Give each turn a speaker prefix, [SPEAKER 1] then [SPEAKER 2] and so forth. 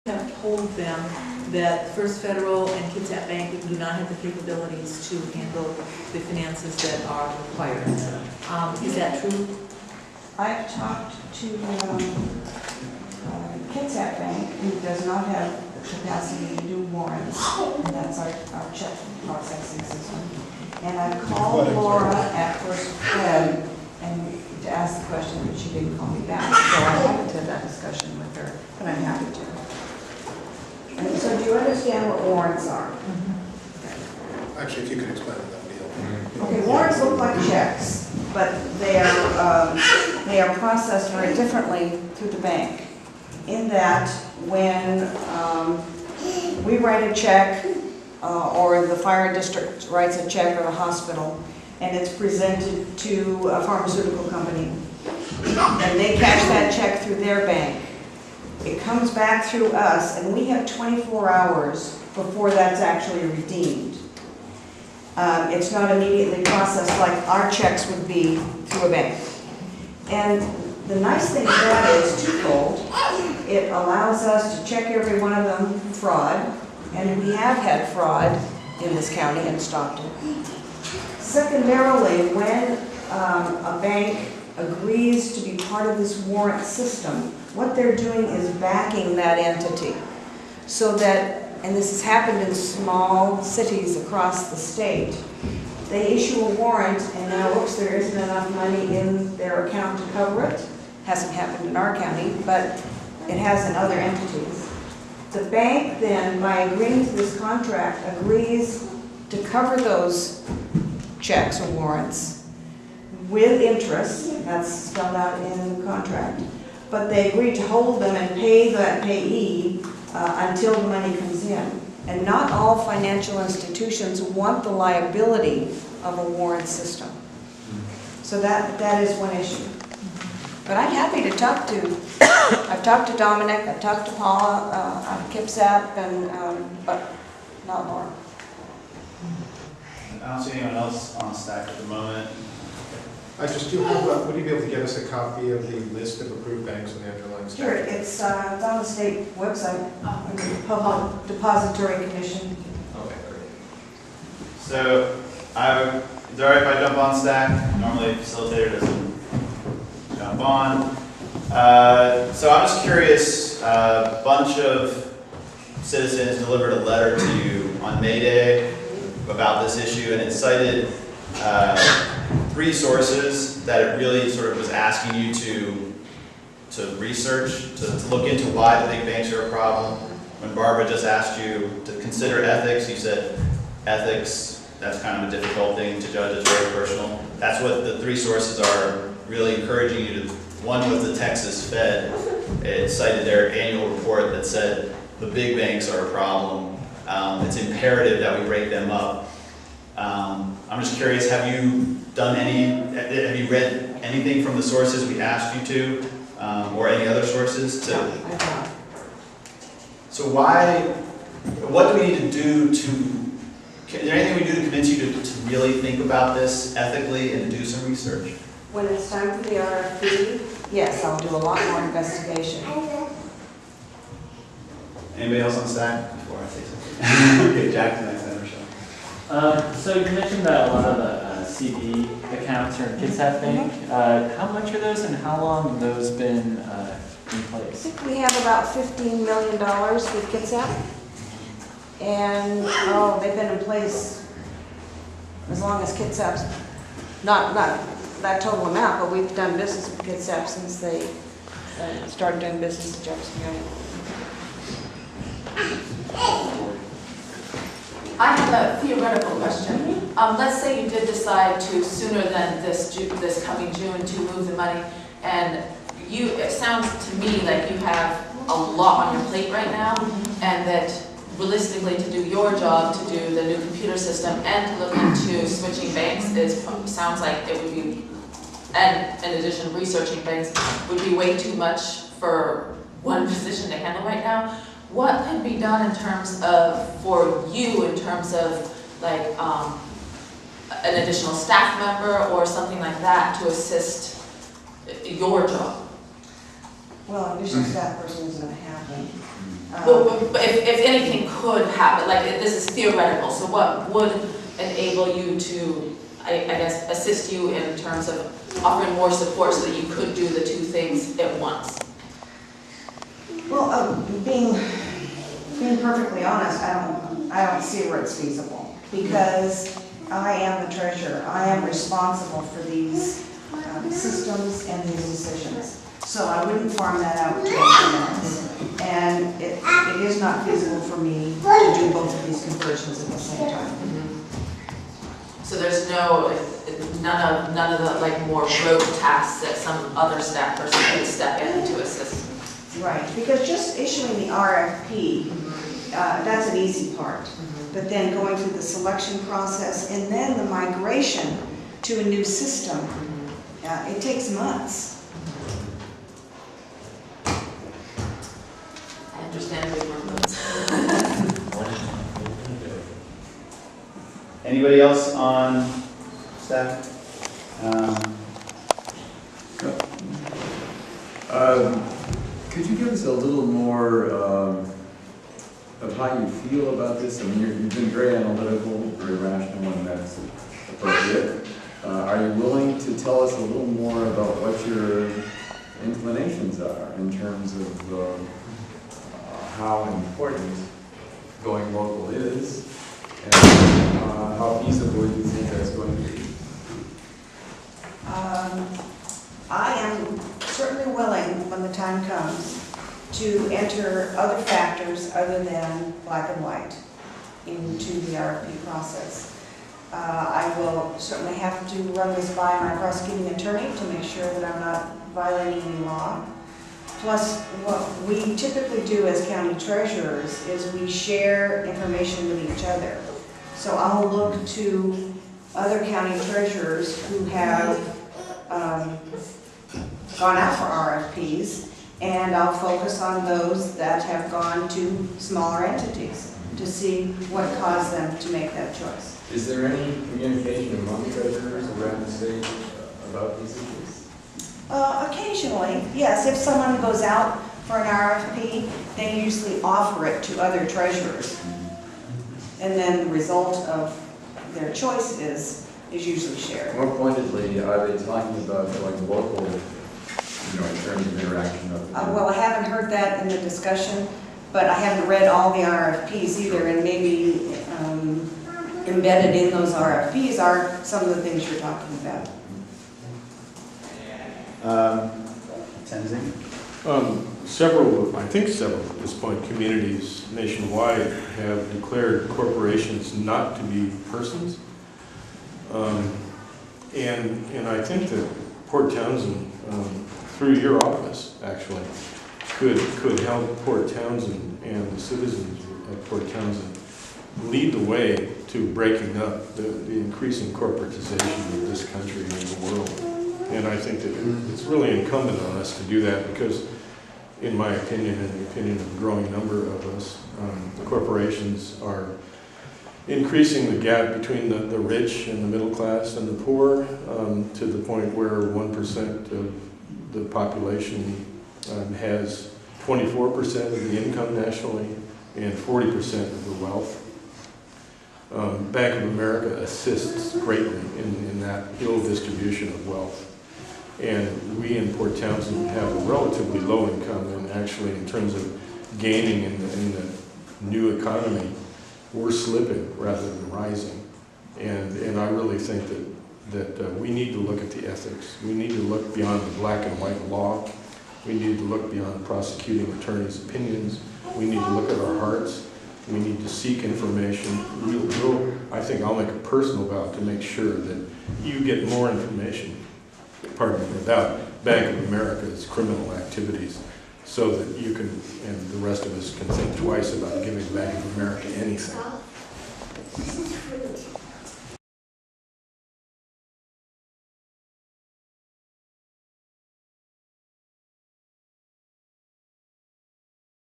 [SPEAKER 1] have told them that First Federal and Kitsap Bank do not have the capabilities to handle the finances that are required. Is that true?
[SPEAKER 2] I've talked to Kitsap Bank, who does not have the capacity to do warrants, and that's our check processing system. And I called Laura at First Fed and to ask the question, but she didn't call me back. So I haven't had that discussion with her, but I'm happy to. And so do you understand what warrants are?
[SPEAKER 3] Actually, if you could explain it, that would be helpful.
[SPEAKER 2] Okay, warrants look like checks, but they are processed very differently through the bank. In that, when we write a check, or the fire district writes a check, or the hospital, and it's presented to a pharmaceutical company, and they cash that check through their bank. It comes back through us, and we have 24 hours before that's actually redeemed. It's not immediately processed like our checks would be through a bank. And the nice thing about that is twofold. It allows us to check every one of them for fraud, and we have had fraud in this county and Stockton. Secondarily, when a bank agrees to be part of this warrant system, what they're doing is backing that entity. So that, and this has happened in small cities across the state, they issue a warrant and now, oops, there isn't enough money in their account to cover it. Hasn't happened in our county, but it has in other entities. The bank then, by agreeing to this contract, agrees to cover those checks or warrants with interest, that's spelled out in the contract, but they agree to hold them and pay that payee until the money comes in. And not all financial institutions want the liability of a warrant system. So that is one issue. But I'm happy to talk to, I've talked to Dominic, I've talked to Paula, Kitsap, and, but not Laura.
[SPEAKER 4] I don't see anyone else on stack at the moment.
[SPEAKER 3] I just do have, would you be able to get us a copy of the list of approved banks and the underlying
[SPEAKER 2] Sure,
[SPEAKER 3] statute?
[SPEAKER 2] it's on the state website, under the Public Depository Commission.
[SPEAKER 4] Okay, great. So, is it all right if I jump on stack? Normally, facilitator doesn't jump on. So I'm just curious, a bunch of citizens delivered a letter to you on May Day about this issue, and it cited 3 sources that it really sort of was asking you to research, to look into why the big banks are a problem. When Barbara just asked you to consider ethics, you said ethics, that's kind of a difficult thing to judge, it's very personal. That's what the 3 sources are really encouraging you to. One was the Texas Fed. It cited their annual report that said the big banks are a problem. It's imperative that we break them up. I'm just curious, have you read anything from the sources we asked you to, or any other sources?
[SPEAKER 2] Yeah, I have.
[SPEAKER 4] So what do we need to do is there anything we do to convince you to really think about this ethically and do some research?
[SPEAKER 2] When it's time for the RFP, yes, I'll do a lot more investigation.
[SPEAKER 4] Anybody else on stack before I say something? Okay, Jack, next time, Michelle.
[SPEAKER 5] So you mentioned that a lot of the CD accounts are in Kitsap Bank. How much are those and how long have those been in
[SPEAKER 2] I
[SPEAKER 5] place?
[SPEAKER 2] think we have about $15 million with Kitsap. And, they've been in place as long as Kitsap's, not that total amount, but we've done business with Kitsap since they started doing business in Jefferson County.
[SPEAKER 6] I have a theoretical question. Let's say you did decide to, sooner than this coming June, to move the money, and it sounds to me like you have a lot on your plate right now, and that realistically to do your job, to do the new computer system, and to look into switching banks sounds like it would be, and in addition researching banks, would be way too much for one position to handle right now. What could be done in terms of, for you, in terms of like an additional staff member or something like that to assist your job?
[SPEAKER 2] Well, an additional staff person isn't going to happen.
[SPEAKER 6] But if anything could happen, like this is theoretical, so what would enable you to, I guess, assist you in terms of offering more support so that you could do the two things at once?
[SPEAKER 2] Well, being perfectly honest, I don't see where it's feasible, because I am the treasurer. I am responsible for these systems and these decisions. So I wouldn't farm that out to anyone else. And it is not feasible for me to do both of these conversions at the same time.
[SPEAKER 6] So there's none of the like more rote tasks that some other staff person could step in to assist?
[SPEAKER 2] Right, because just issuing the RFP, that's an easy part. But then going through the selection process and then the migration to a new system, it takes months.
[SPEAKER 6] I understand we were months.
[SPEAKER 4] Anybody else on staff?
[SPEAKER 7] Could you give us a little more of how you feel about this? I mean, you've been very analytical, very rational, and that's appropriate. Are you willing to tell us a little more about what your inclinations are in terms of how important going local is, and how feasible you think that's going to be?
[SPEAKER 2] I am certainly willing, when the time comes, to enter other factors other than black and white into the RFP process. I will certainly have to run this by my prosecuting attorney to make sure that I'm not violating any law. Plus, what we typically do as county treasurers is we share information with each other. So I'll look to other county treasurers who have gone out for RFPs, and I'll focus on those that have gone to smaller entities to see what caused them to make that choice.
[SPEAKER 7] Is there any communication among treasurers around the state about these issues?
[SPEAKER 2] Occasionally, yes. If someone goes out for an RFP, they usually offer it to other treasurers. And then the result of their choice is usually shared.
[SPEAKER 7] More pointedly, are they talking about like local, in terms of interaction of?
[SPEAKER 2] Well, I haven't heard that in the discussion, but I haven't read all the RFPs either, and maybe embedded in those RFPs are some of the things you're talking about.
[SPEAKER 4] Tenzing?
[SPEAKER 8] Several at this point, communities nationwide have declared corporations not to be persons. And I think that Port Townsend, through your office, actually, could help Port Townsend and the citizens of Port Townsend lead the way to breaking up the increasing corporatization of this country and the world. And I think that it's really incumbent on us to do that because, in my opinion, and the opinion of a growing number of us, corporations are increasing the gap between the rich and the middle class and the poor to the point where 1% of the population has 24% of the income nationally and 40% of the wealth. Bank of America assists greatly in that ill distribution of wealth. And we in Port Townsend have a relatively low income, and actually in terms of gaining in the new economy, we're slipping rather than rising. And I really think that we need to look at the ethics. We need to look beyond the black and white law. We need to look beyond prosecuting attorneys' opinions. We need to look at our hearts. We need to seek information. I think I'll make a personal vow to make sure that you get more information, about Bank of America's criminal activities, so that you can, and the rest of us can think twice about giving Bank of America anything.